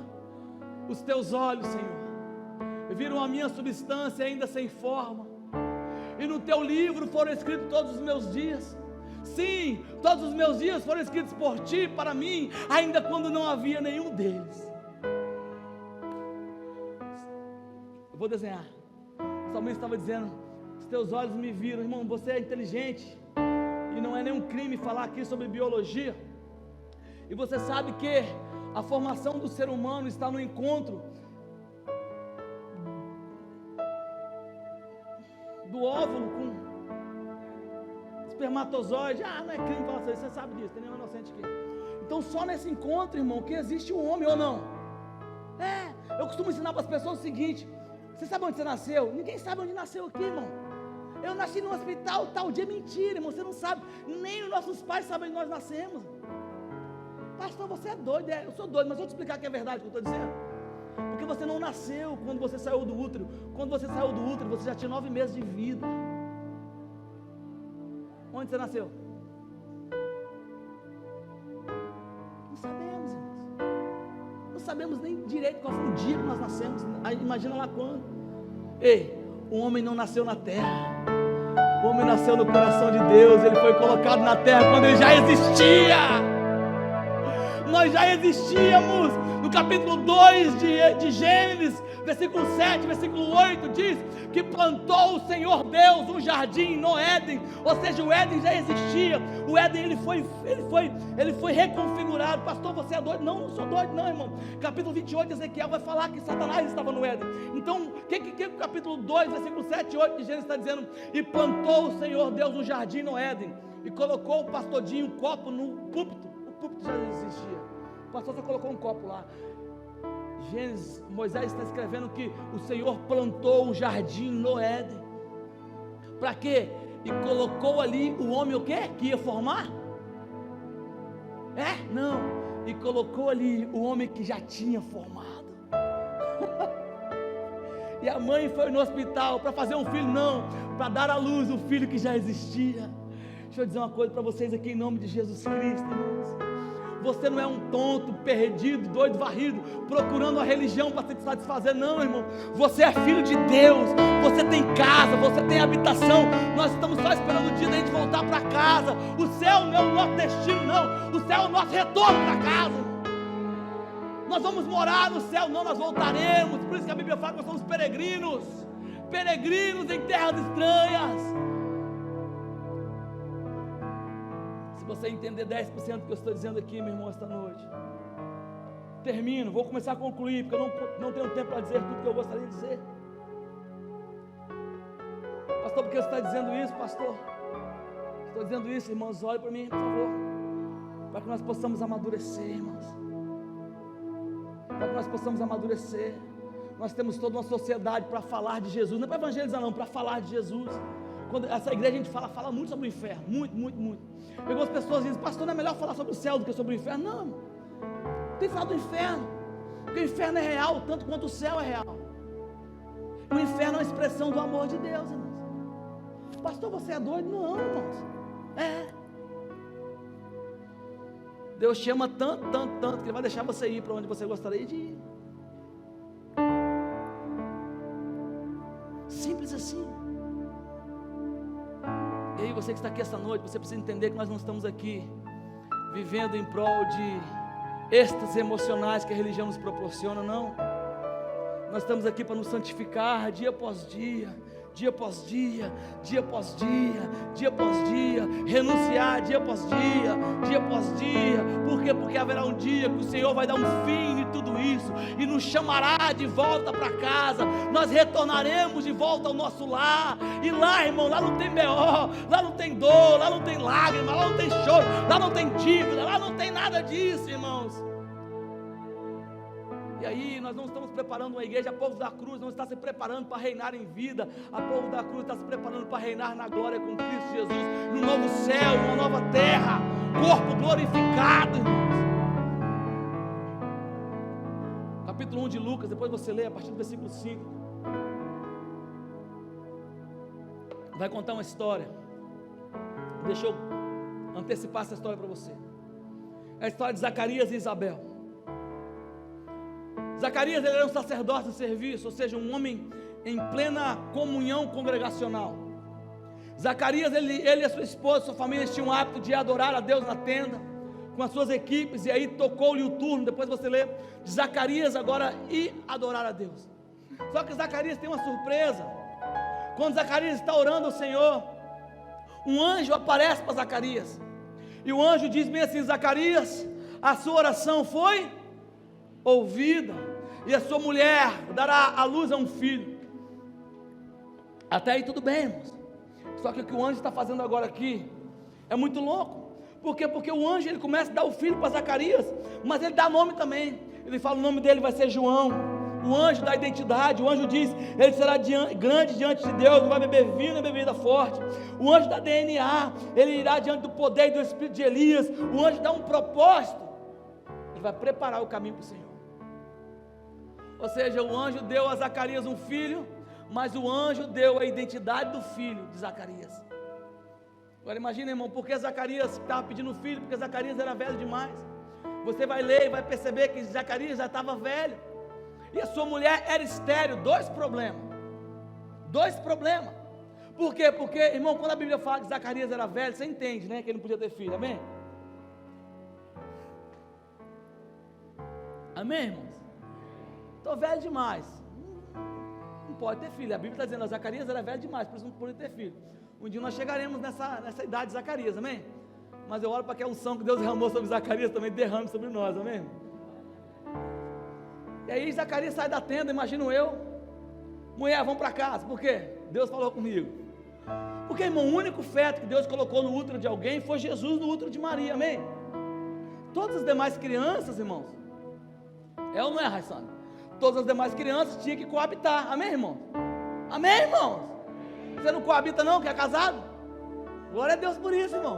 os teus olhos, Senhor, viram a minha substância ainda sem forma, e no teu livro foram escritos todos os meus dias. Sim, todos os meus dias foram escritos por ti, para mim, ainda quando não havia nenhum deles. Eu vou desenhar. O salmista estava dizendo: os teus olhos me viram. Irmão, você é inteligente, e não é nenhum crime falar aqui sobre biologia. E você sabe que a formação do ser humano está no encontro do óvulo com espermatozoide. Não é crime falar isso, você sabe disso, tem nenhum inocente aqui. Então só nesse encontro, irmão, que existe um homem ou não. Eu costumo ensinar para as pessoas o seguinte: você sabe onde você nasceu? Ninguém sabe onde nasceu aqui, irmão. Eu nasci num hospital, tal dia, mentira, irmão, você não sabe. Nem os nossos pais sabem onde nós nascemos. Pastor, você é doido. Eu sou doido, mas vou te explicar que é verdade o que eu estou dizendo. Porque você não nasceu quando você saiu do útero. Quando você saiu do útero, você já tinha 9 meses de vida. Onde você nasceu? Não sabemos, irmãos. Não sabemos nem direito qual foi o dia que nós nascemos. Imagina lá quando. O homem não nasceu na terra. O homem nasceu no coração de Deus. Ele foi colocado na terra quando ele já existia. Nós já existíamos. No capítulo 2 de Gênesis, versículo 7, versículo 8, diz que plantou o Senhor Deus um jardim no Éden. Ou seja, o Éden já existia. O Éden ele foi reconfigurado. Pastor, você é doido? Não sou doido não, irmão. Capítulo 28 de Ezequiel vai falar que Satanás estava no Éden. Então, o que o capítulo 2, versículo 7 e 8 de Gênesis está dizendo? E plantou o Senhor Deus um jardim no Éden, e colocou o pastodinho, um copo no púlpito. O púlpito já existia. O pastor só colocou um copo lá. Gênesis, Moisés está escrevendo que o Senhor plantou um jardim no Éden. Para quê? E colocou ali o homem o quê? Que ia formar? Não. E colocou ali o homem que já tinha formado. E a mãe foi no hospital para fazer um filho? Não. Para dar à luz o filho que já existia. Deixa eu dizer uma coisa para vocês aqui em nome de Jesus Cristo, irmãos. Você não é um tonto, perdido, doido, varrido, procurando uma religião para se satisfazer, não, irmão. Você é filho de Deus, você tem casa, você tem habitação. Nós estamos só esperando o dia da gente voltar para casa. O céu não é o nosso destino, não. O céu é o nosso retorno para casa. Nós vamos morar no céu, não, nós voltaremos. Por isso que a Bíblia fala que nós somos peregrinos, peregrinos em terras estranhas. Se você entender 10% do que eu estou dizendo aqui, meu irmão, esta noite, termino, vou começar a concluir, porque eu não tenho tempo para dizer tudo que eu gostaria de dizer. Pastor, por que você está dizendo isso, pastor? Estou dizendo isso, irmãos, olhe para mim, por favor, para que nós possamos amadurecer, irmãos. Para que nós possamos amadurecer. Nós temos toda uma sociedade para falar de Jesus, não é para evangelizar não, para falar de Jesus. Quando essa igreja a gente fala muito sobre o inferno, muito. Algumas pessoas dizem, pastor, não é melhor falar sobre o céu do que sobre o inferno? Não, tem que falar do inferno, porque o inferno é real, tanto quanto o céu é real. O inferno é uma expressão do amor de Deus, irmãos. Pastor, você é doido? Não, irmãos, Deus te ama tanto, que Ele vai deixar você ir para onde você gostaria de ir. Simples assim. E aí você que está aqui essa noite, você precisa entender que nós não estamos aqui vivendo em prol de êxtases emocionais que a religião nos proporciona, não. Nós estamos aqui para nos santificar dia após dia, dia após dia, dia após dia, dia após dia, renunciar dia após dia, dia após dia. Por quê? Porque haverá um dia que o Senhor vai dar um fim em tudo isso e nos chamará de volta para casa. Nós retornaremos de volta ao nosso lar. E lá, irmão, lá não tem B.O., lá não tem dor, lá não tem lágrima, lá não tem choro, lá não tem dívida, lá não tem nada disso, irmãos. E aí nós não estamos preparando uma igreja, a povo da cruz não está se preparando para reinar em vida, a povo da cruz está se preparando para reinar na glória com Cristo Jesus, no novo céu, numa nova terra, corpo glorificado, irmãos. Capítulo 1 de Lucas, depois você lê a partir do versículo 5, vai contar uma história. Deixa eu antecipar essa história para você. É a história de Zacarias e Isabel. Zacarias, ele era um sacerdote de serviço, ou seja, um homem em plena comunhão congregacional. Zacarias, ele e a sua esposa, sua família tinham o hábito de adorar a Deus na tenda, com as suas equipes, e aí tocou-lhe o turno, depois você lê, de Zacarias agora ir adorar a Deus. Só que Zacarias tem uma surpresa. Quando Zacarias está orando ao Senhor, um anjo aparece para Zacarias, e o anjo diz bem assim: Zacarias, a sua oração foi ouvida, e a sua mulher dará à luz a um filho. Até aí tudo bem, irmãos. Só que o que o anjo está fazendo agora aqui é muito louco. Por quê? Porque o anjo, ele começa a dar o filho para Zacarias, mas ele dá nome também. Ele fala: o nome dele vai ser João. O anjo dá identidade. O anjo diz: ele será grande diante de Deus, não vai beber vinho nem bebida forte. O anjo dá DNA. Ele irá diante do poder e do espírito de Elias. O anjo dá um propósito. Ele vai preparar o caminho para o Senhor. Ou seja, o anjo deu a Zacarias um filho, mas o anjo deu a identidade do filho de Zacarias. Agora imagina, irmão, por que Zacarias estava pedindo filho? Porque Zacarias era velho demais. Você vai ler e vai perceber que Zacarias já estava velho, e a sua mulher era estéril. Dois problemas. Por quê? Porque, irmão, quando a Bíblia fala que Zacarias era velho, você entende, né, que ele não podia ter filho, amém? Amém, irmãos? Estou velho demais, não pode ter filho. A Bíblia está dizendo que Zacarias era velho demais, por isso não podia ter filho. Um dia nós chegaremos nessa idade de Zacarias, amém? Mas eu oro para que a unção que Deus derramou sobre Zacarias também derrame sobre nós, amém? E aí Zacarias sai da tenda, imagino eu: mulher, vamos para casa. Por quê? Deus falou comigo. Porque, irmão, o único feto que Deus colocou no útero de alguém foi Jesus no útero de Maria, amém? Todas as demais crianças, irmãos, é ou não é, Raissana? Todas as demais crianças tinham que coabitar, amém, irmão? Amém, irmãos? Você não coabita não, que é casado? Glória a Deus por isso, irmão.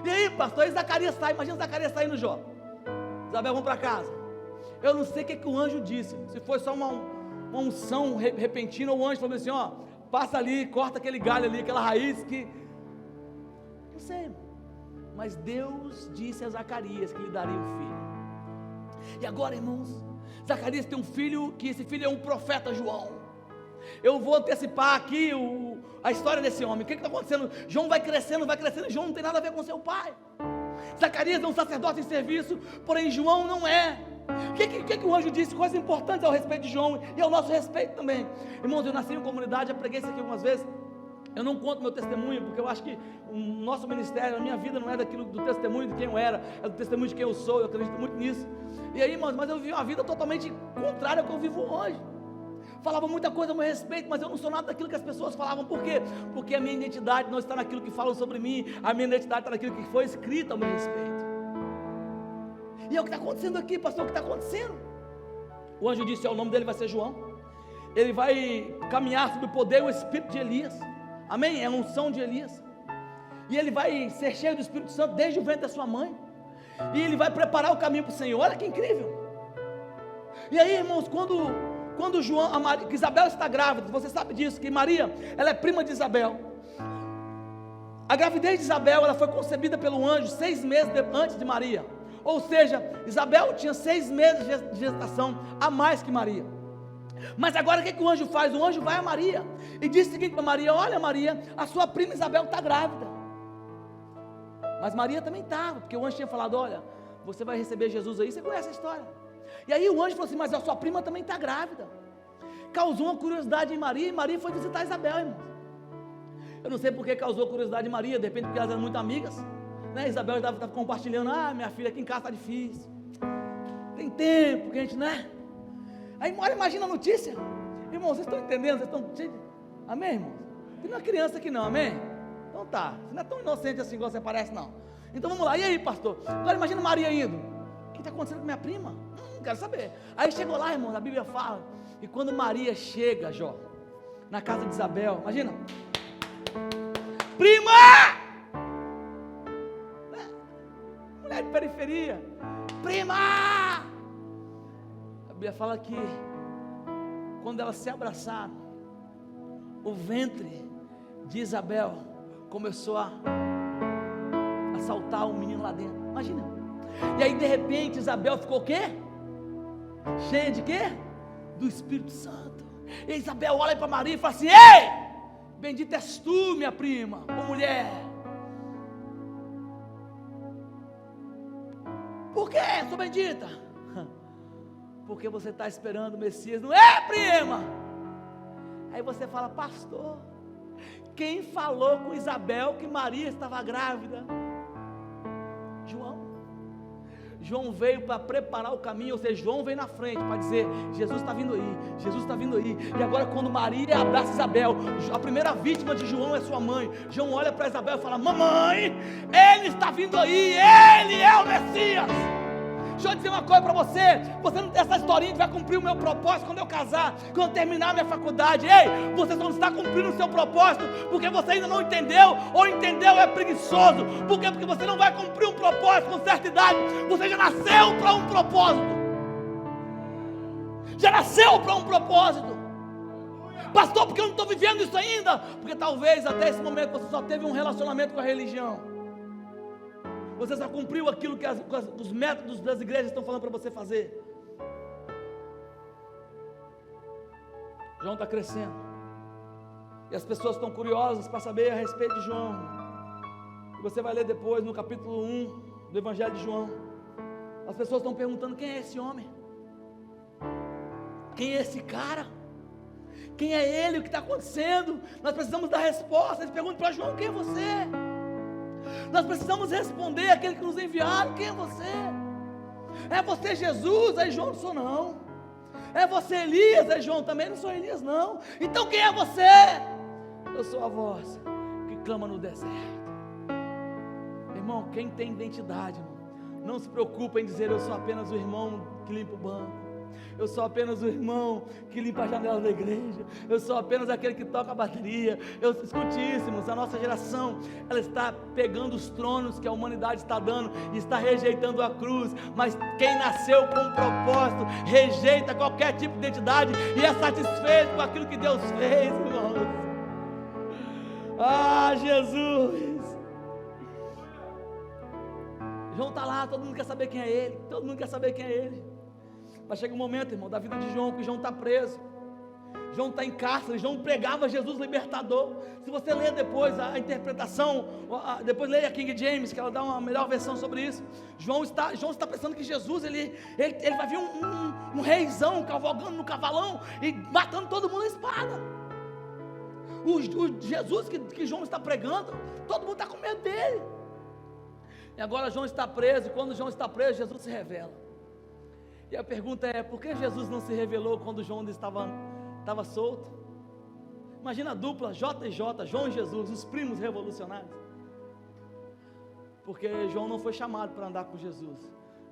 E aí, pastor, e Zacarias sai, imagina Zacarias saindo, Jó: Isabel, vamos para casa. Eu não sei o que o anjo disse, se foi só uma unção repentina, ou o anjo falou assim: ó, passa ali, corta aquele galho ali, aquela raiz que... Não sei, irmão. Mas Deus disse a Zacarias que lhe daria um filho. E agora, irmãos, Zacarias tem um filho, que esse filho é um profeta João. Eu vou antecipar aqui a história desse homem. O que está acontecendo? João vai crescendo, João não tem nada a ver com seu pai. Zacarias é um sacerdote em serviço, porém João não é. O que o anjo disse? Coisas importantes ao respeito de João e ao nosso respeito também. Irmãos, eu nasci em comunidade, já preguei isso aqui algumas vezes. Eu não conto meu testemunho, porque eu acho que o nosso ministério, a minha vida não é daquilo do testemunho de quem eu era, é do testemunho de quem eu sou, eu acredito muito nisso. E aí, irmãos, mas eu vivi uma vida totalmente contrária ao que eu vivo hoje. Falava muita coisa a meu respeito, mas eu não sou nada daquilo que as pessoas falavam. Por quê? Porque a minha identidade não está naquilo que falam sobre mim, a minha identidade está naquilo que foi escrito a meu respeito. E é o que está acontecendo aqui, pastor, o que está acontecendo? O anjo disse, o nome dele vai ser João. Ele vai caminhar sob o poder e o espírito de Elias. Amém? É a unção de Elias. E ele vai ser cheio do Espírito Santo desde o ventre da sua mãe. E ele vai preparar o caminho para o Senhor. Olha que incrível. E aí, irmãos, quando que Isabel está grávida, você sabe disso, que Maria, ela é prima de Isabel. A gravidez de Isabel, ela foi concebida pelo anjo 6 meses antes de Maria. Ou seja, Isabel tinha 6 meses de gestação a mais que Maria. Mas agora o que o anjo faz? O anjo vai a Maria e diz o seguinte para Maria: olha Maria, a sua prima Isabel está grávida. Mas Maria também estava, porque o anjo tinha falado: olha, você vai receber Jesus aí, você conhece a história. E aí o anjo falou assim: mas a sua prima também está grávida. Causou uma curiosidade em Maria, e Maria foi visitar Isabel, irmãos. Eu não sei porque causou curiosidade em Maria, de repente porque elas eram muito amigas, né? Isabel estava compartilhando: minha filha, aqui em casa está difícil, tem tempo que a gente, né? Aí imagina a notícia. Irmãos, vocês estão entendendo? Vocês estão... Amém, irmãos? Tem uma criança aqui não, amém? Então tá, você não é tão inocente assim igual você parece não. Então vamos lá, e aí pastor? Agora imagina Maria indo: o que está acontecendo com minha prima? Não quero saber. Aí chegou lá, irmãos, a Bíblia fala, e quando Maria chega, Jó, na casa de Isabel, imagina: prima! Mulher de periferia, prima! A Bíblia fala que quando elas se abraçaram, o ventre de Isabel começou a saltar um menino lá dentro. Imagina. E aí de repente Isabel ficou o quê? Cheia de quê? Do Espírito Santo. E Isabel olha para Maria e fala assim: ei, bendita és tu, minha prima, ô mulher. Por quê? Sou bendita. Porque você está esperando o Messias, não é, prima? Aí você fala: pastor, quem falou com Isabel que Maria estava grávida? João veio para preparar o caminho, ou seja, João veio na frente para dizer: Jesus está vindo aí, Jesus está vindo aí. E agora quando Maria abraça Isabel, a primeira vítima de João é sua mãe. João olha para Isabel e fala: mamãe, ele está vindo aí, ele é o Messias. Deixa eu dizer uma coisa para você: você não tem essa historinha de vai cumprir o meu propósito quando eu casar, quando eu terminar a minha faculdade. Ei, você só não está cumprindo o seu propósito porque você ainda não entendeu, ou entendeu é preguiçoso. Por quê? Porque você não vai cumprir um propósito com certa idade. Você já nasceu para um propósito. Já nasceu para um propósito. Pastor, porque eu não estou vivendo isso ainda? Porque talvez até esse momento você só teve um relacionamento com a religião. Você só cumpriu aquilo que os métodos das igrejas estão falando para você fazer. João está crescendo. E as pessoas estão curiosas para saber a respeito de João. E você vai ler depois no capítulo 1 do Evangelho de João. As pessoas estão perguntando: quem é esse homem? Quem é esse cara? Quem é ele? O que está acontecendo? Nós precisamos dar resposta. Eles perguntam para João: quem é você? Nós precisamos responder àquele que nos enviaram: quem é você? É você Jesus? Aí João: não sou não. É você Elias? Aí João: também não sou Elias não. Então quem é você? Eu sou a voz que clama no deserto. Irmão, quem tem identidade, irmão, não se preocupa em dizer: eu sou apenas o irmão que limpa o banco, eu sou apenas o irmão que limpa a janela da igreja, eu sou apenas aquele que toca a bateria. Escute isso, irmãos, a nossa geração, ela está pegando os tronos que a humanidade está dando e está rejeitando a cruz. Mas quem nasceu com um propósito, rejeita qualquer tipo de identidade e é satisfeito com aquilo que Deus fez, irmãos. Ah, Jesus! João está lá, todo mundo quer saber quem é ele, todo mundo quer saber quem é ele. Mas chega um momento, irmão, da vida de João, que João está preso, João está em cárcere, João pregava Jesus libertador. Se você ler depois a interpretação, depois leia a King James, que ela dá uma melhor versão sobre isso. João está pensando que Jesus, ele vai vir um reizão cavalgando no cavalão e matando todo mundo à espada. O Jesus que João está pregando, todo mundo está com medo dele. E agora João está preso, e quando João está preso, Jesus se revela. E a pergunta é, por que Jesus não se revelou quando João estava solto? Imagina a dupla J e J, João e Jesus, os primos revolucionários. Porque João não foi chamado para andar com Jesus,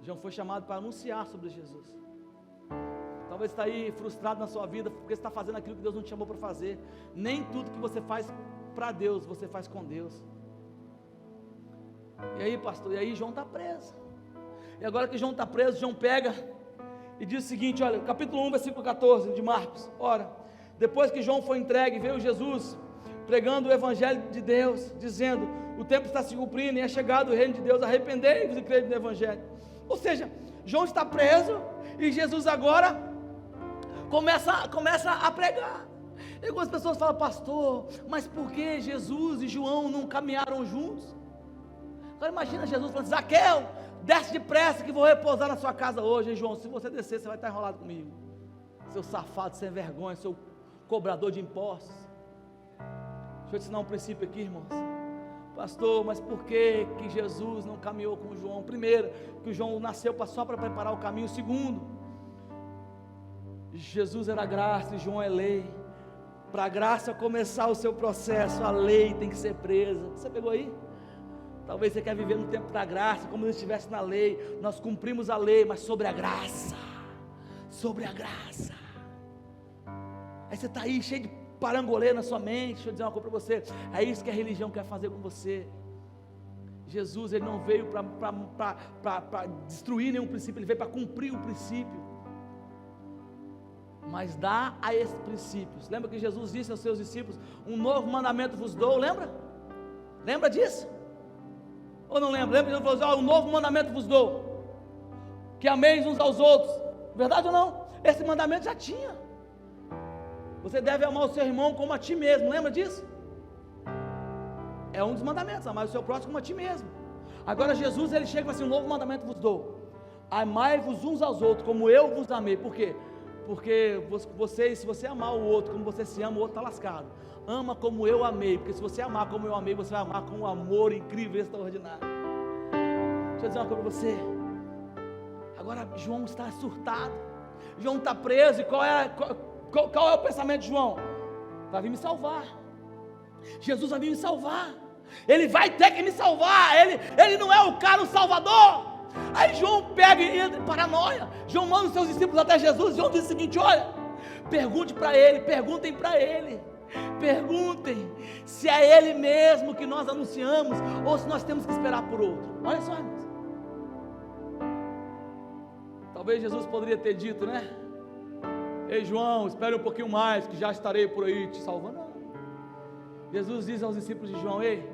João foi chamado para anunciar sobre Jesus. Talvez você está aí frustrado na sua vida, porque você está fazendo aquilo que Deus não te chamou para fazer. Nem tudo que você faz para Deus, você faz com Deus. E aí, pastor, e aí João está preso. E agora que João está preso, João pega e diz o seguinte, olha, capítulo 1, versículo 14 de Marcos. Ora, depois que João foi entregue, veio Jesus pregando o evangelho de Deus, dizendo, o tempo está se cumprindo e é chegado o reino de Deus, arrependei-vos e crede no evangelho. Ou seja, João está preso e Jesus agora começa a pregar. E algumas pessoas falam, pastor, mas por que Jesus e João não caminharam juntos? Agora imagina Jesus falando, Zaqueu, desce depressa que vou repousar na sua casa hoje. E João, se você descer, você vai estar enrolado comigo, seu safado, sem vergonha, seu cobrador de impostos. Deixa eu te ensinar um princípio aqui, irmãos. Pastor, mas por que Jesus não caminhou com João? Primeiro, que o João nasceu só para preparar o caminho. Segundo, Jesus era graça e João é lei. Para a graça começar o seu processo, a lei tem que ser presa. Você pegou aí? Talvez você quer viver no tempo da graça, como se estivesse na lei. Nós cumprimos a lei, mas sobre a graça. Sobre a graça. Aí você está aí cheio de parangolê na sua mente. Deixa eu dizer uma coisa para você. É isso que a religião quer fazer com você. Jesus, ele não veio para destruir nenhum princípio, ele veio para cumprir o princípio. Mas dá a esses princípios. Lembra que Jesus disse aos seus discípulos, um novo mandamento vos dou, lembra? Lembra disso? Ou não lembra? Lembra que Jesus falou, um novo mandamento vos dou, que ameis uns aos outros. Verdade ou não? Esse mandamento já tinha. Você deve amar o seu irmão como a ti mesmo, lembra disso? É um dos mandamentos, amar o seu próximo como a ti mesmo. Agora Jesus, ele chega e fala assim, um novo mandamento vos dou, amai-vos uns aos outros, como eu vos amei. Por quê? Porque se você amar o outro como você se ama, o outro está lascado. Ama como eu amei, porque se você amar como eu amei, você vai amar com um amor incrível, extraordinário. Deixa eu dizer uma coisa para você. Agora João está surtado, João está preso, e qual é o pensamento de João? Vai vir me salvar, Jesus vai vir me salvar, ele vai ter que me salvar, ele não é o cara, o salvador. Aí João pega e entra em paranoia. João manda os seus discípulos até Jesus. João diz o seguinte, olha, perguntem para ele, perguntem se é ele mesmo que nós anunciamos, ou se nós temos que esperar por outro. Olha só, irmãos. Talvez Jesus poderia ter dito, né? Ei João, espere um pouquinho mais, que já estarei por aí te salvando. Não. Jesus diz aos discípulos de João, ei,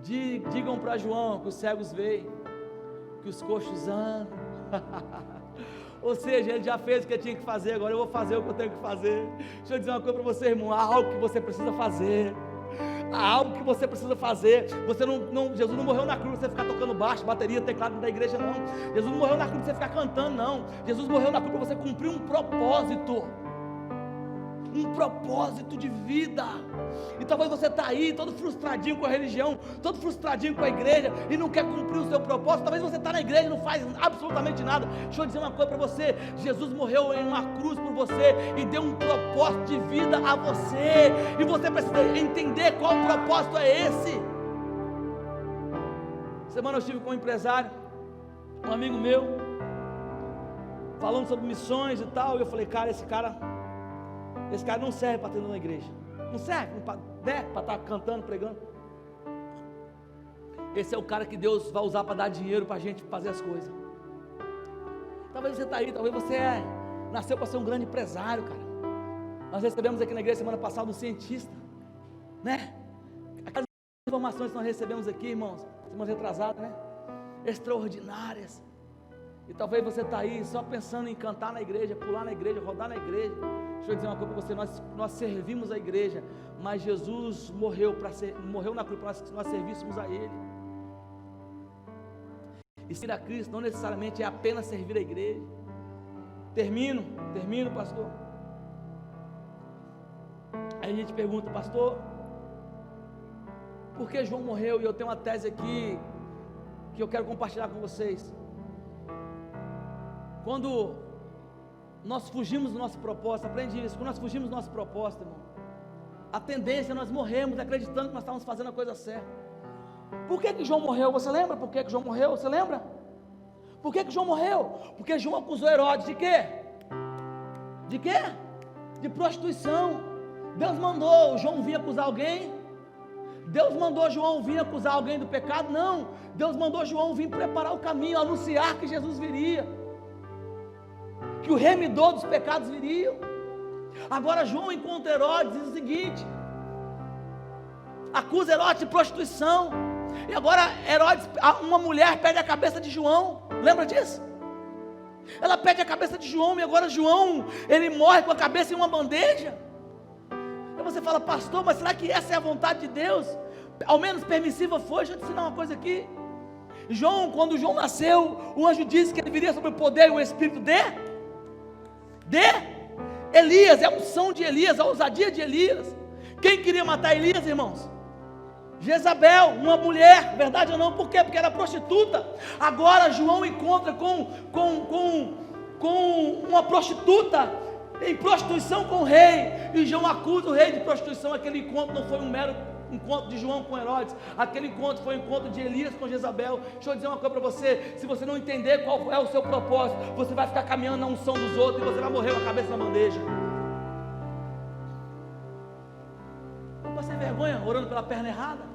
digam para João que os cegos veem, que os coxos andam. Ou seja, ele já fez o que ele tinha que fazer, agora eu vou fazer o que eu tenho que fazer. Deixa eu dizer uma coisa para você, irmão, há algo que você precisa fazer. Há algo que você precisa fazer. Jesus não morreu na cruz para você ficar tocando baixo, bateria, teclado da igreja, não. Jesus não morreu na cruz para você ficar cantando, não. Jesus morreu na cruz para você cumprir um propósito de vida. E talvez você está aí todo frustradinho com a religião, todo frustradinho com a igreja e não quer cumprir o seu propósito. Talvez você está na igreja e não faz absolutamente nada. Deixa eu dizer uma coisa para você, Jesus morreu em uma cruz por você e deu um propósito de vida a você, e você precisa entender qual propósito é esse. Semana eu estive com um empresário, um amigo meu, falando sobre missões e tal, e eu falei, cara, esse cara não serve para ter na igreja, não serve para estar cantando, pregando. Esse é o cara que Deus vai usar para dar dinheiro para a gente fazer as coisas. Talvez você está aí, talvez você nasceu para ser um grande empresário, cara. Nós recebemos aqui na igreja semana passada um cientista, né? Aquelas informações que nós recebemos aqui, irmãos, semana retrasada, né? extraordinárias. E talvez você está aí só pensando em cantar na igreja, pular na igreja, rodar na igreja. Deixa eu dizer uma coisa para você, nós servimos a igreja, mas Jesus morreu na cruz para que nós servíssemos a Ele. E servir a Cristo não necessariamente é apenas servir a igreja. Termino, pastor. Aí a gente pergunta, pastor, por que João morreu? E eu tenho uma tese aqui que eu quero compartilhar com vocês. Quando nós fugimos do nosso propósito, aprende isso, quando nós fugimos do nosso propósito, irmão, a tendência é nós morrermos acreditando que nós estávamos fazendo a coisa certa. Por que João morreu? Você lembra por que João morreu? Você lembra? Por que João morreu? Porque João acusou Herodes de quê? De quê? De prostituição. Deus mandou João vir acusar alguém? Deus mandou João vir acusar alguém do pecado? Não. Deus mandou João vir preparar o caminho, anunciar que Jesus viria, que o remidor dos pecados viria. Agora João encontra Herodes e diz o seguinte: acusa Herodes de prostituição. E agora Herodes, uma mulher pede a cabeça de João. Lembra disso? Ela pede a cabeça de João, e agora João, ele morre com a cabeça em uma bandeja. Aí você fala, pastor, mas será que essa é a vontade de Deus? Ao menos permissiva foi. Deixa eu te ensinar uma coisa aqui. João, quando João nasceu, o anjo disse que ele viria sobre o poder e o espírito de Elias. É a unção de Elias, a ousadia de Elias. Quem queria matar Elias, irmãos? Jezabel, uma mulher, verdade ou não? Por quê? Porque era prostituta. Agora João encontra com uma prostituta em prostituição com o rei, e João acusa o rei de prostituição. Aquele encontro não foi um mero encontro de João com Herodes, aquele encontro foi um encontro de Elias com Jezabel. Deixa eu dizer uma coisa para você: se você não entender qual é o seu propósito, você vai ficar caminhando na unção dos outros e você vai morrer com a cabeça na bandeja. Não passei vergonha orando pela perna errada.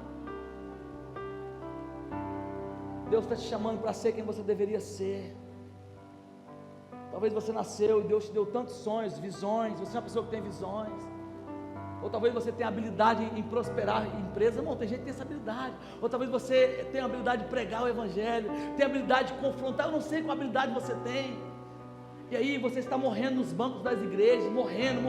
Deus está te chamando para ser quem você deveria ser. Talvez você nasceu e Deus te deu tantos sonhos, visões. Você é uma pessoa que tem visões. Ou talvez você tenha habilidade em prosperar em empresa. Não, tem gente que tem essa habilidade. Ou talvez você tenha a habilidade de pregar o evangelho, tem a habilidade de confrontar. Eu não sei qual habilidade você tem. E aí você está morrendo nos bancos das igrejas, morrendo,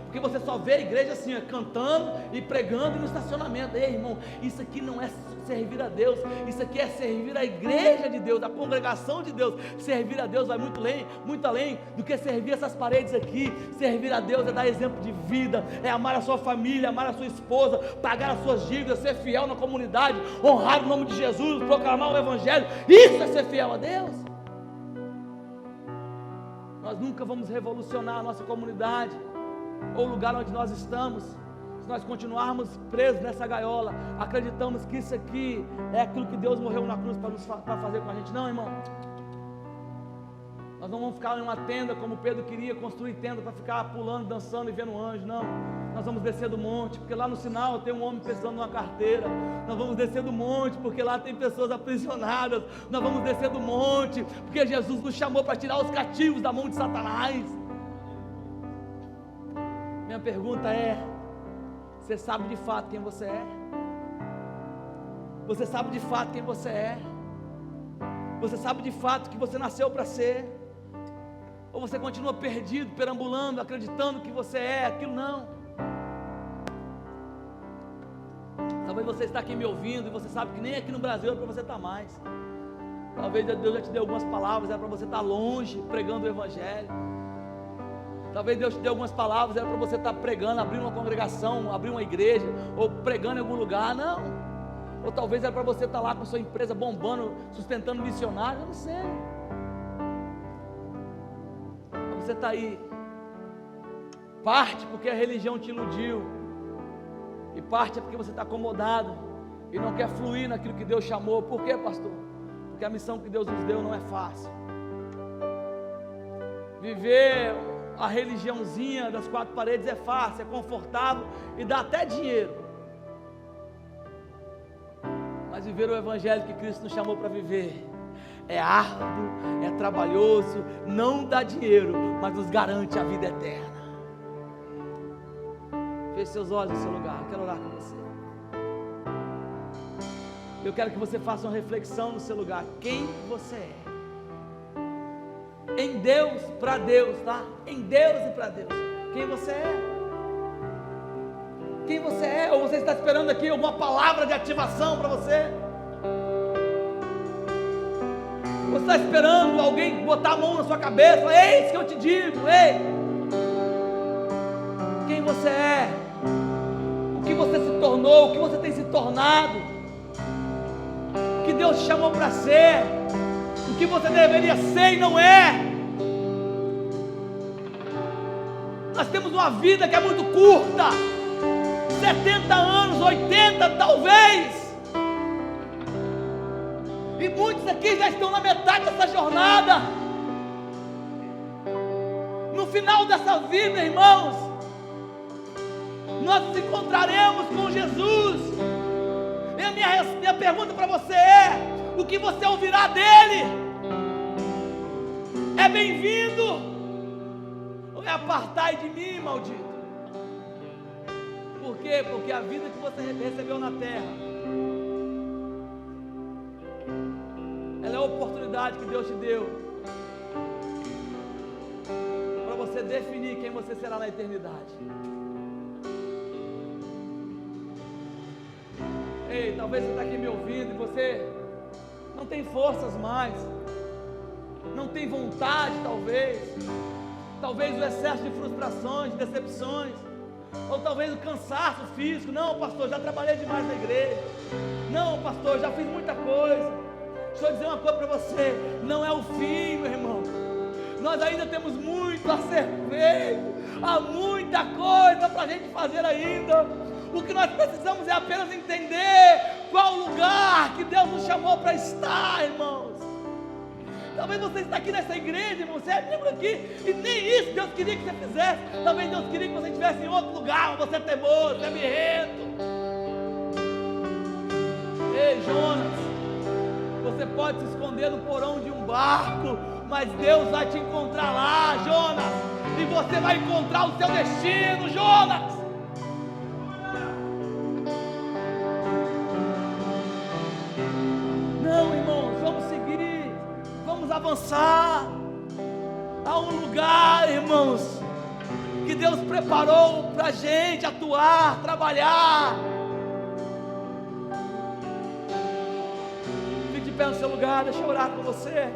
porque você só vê a igreja assim, cantando e pregando no estacionamento. Ei, irmão, isso aqui não é servir a Deus, isso aqui é servir a igreja de Deus, a congregação de Deus. Servir a Deus vai muito além do que servir essas paredes aqui. Servir a Deus é dar exemplo de vida, é amar a sua família, amar a sua esposa, pagar as suas dívidas, ser fiel na comunidade, honrar o nome de Jesus, proclamar o evangelho. Isso é ser fiel a Deus. Nós nunca vamos revolucionar a nossa comunidade ou o lugar onde nós estamos se nós continuarmos presos nessa gaiola, acreditamos que isso aqui é aquilo que Deus morreu na cruz para fazer com a gente. Não, irmão. Nós não vamos ficar em uma tenda como Pedro queria, construir tenda para ficar pulando, dançando e vendo um anjo. Não, nós vamos descer do monte, porque lá no sinal tem um homem precisando de uma carteira. Nós vamos descer do monte, porque lá tem pessoas aprisionadas. Nós vamos descer do monte, porque Jesus nos chamou para tirar os cativos da mão de Satanás. Minha pergunta é: você sabe de fato quem você é? Você sabe de fato quem você é? Você sabe de fato que você nasceu para ser? Ou você continua perdido, perambulando, acreditando que você é aquilo? Não. Talvez você está aqui me ouvindo e você sabe que nem aqui no Brasil é para você estar mais. Talvez Deus já te deu algumas palavras, era para você estar longe, pregando o evangelho. Talvez Deus te dê algumas palavras, era para você estar pregando, abrindo uma congregação, abrir uma igreja, ou pregando em algum lugar. Não. Ou talvez era para você estar lá com a sua empresa bombando, sustentando missionários. Eu não sei. Você está aí, parte porque a religião te iludiu, e parte é porque você está acomodado e não quer fluir naquilo que Deus chamou. Por quê, pastor? Porque a missão que Deus nos deu não é fácil. Viver a religiãozinha das quatro paredes é fácil, é confortável e dá até dinheiro. Mas viver o evangelho que Cristo nos chamou para viver é árduo, é trabalhoso, não dá dinheiro, mas nos garante a vida eterna. Feche seus olhos no seu lugar, eu quero orar com você. Eu quero que você faça uma reflexão no seu lugar. Quem você é? Em Deus, para Deus, tá? Em Deus e para Deus. Quem você é? Quem você é? Ou você está esperando aqui alguma palavra de ativação para você? Você está esperando alguém botar a mão na sua cabeça? Eis que eu te digo, ei! Quem você é? O que você se tornou? O que você tem se tornado? O que Deus te chamou para ser? O que você deveria ser e não é? Nós temos uma vida que é muito curta, 70 anos, 80 talvez, e muitos aqui já estão na metade dessa jornada. No final dessa vida, irmãos, nós nos encontraremos com Jesus, e a minha pergunta para você é: o que você ouvirá dele? É bem-vindo? Ou é apartai de mim, maldito? Por quê? Porque a vida que você recebeu na terra, ela é a oportunidade que Deus te deu para você definir quem você será na eternidade. Ei, talvez você está aqui me ouvindo e você não tem forças mais, não tem vontade, talvez o excesso de frustrações, de decepções, ou talvez o cansaço físico. Não, pastor, já trabalhei demais na igreja. Não, pastor, já fiz muita coisa. Deixa eu dizer uma coisa para você: não é o fim, meu irmão. Nós ainda temos muito a ser feito, há muita coisa para a gente fazer ainda. O que nós precisamos é apenas entender qual lugar que Deus nos chamou para estar, irmãos. Talvez você está aqui nessa igreja, irmão, você é membro aqui, e nem isso Deus queria que você fizesse. Talvez Deus queria que você estivesse em outro lugar, mas você é teimoso, você é birrento. Ei, Jonas, você pode se esconder no porão de um barco, mas Deus vai te encontrar lá, Jonas, e você vai encontrar o seu destino, Jonas. Não, irmãos, vamos seguir, vamos avançar. Há um lugar, irmãos, que Deus preparou para a gente atuar, trabalhar. Fique de pé no seu lugar, deixa eu orar com você.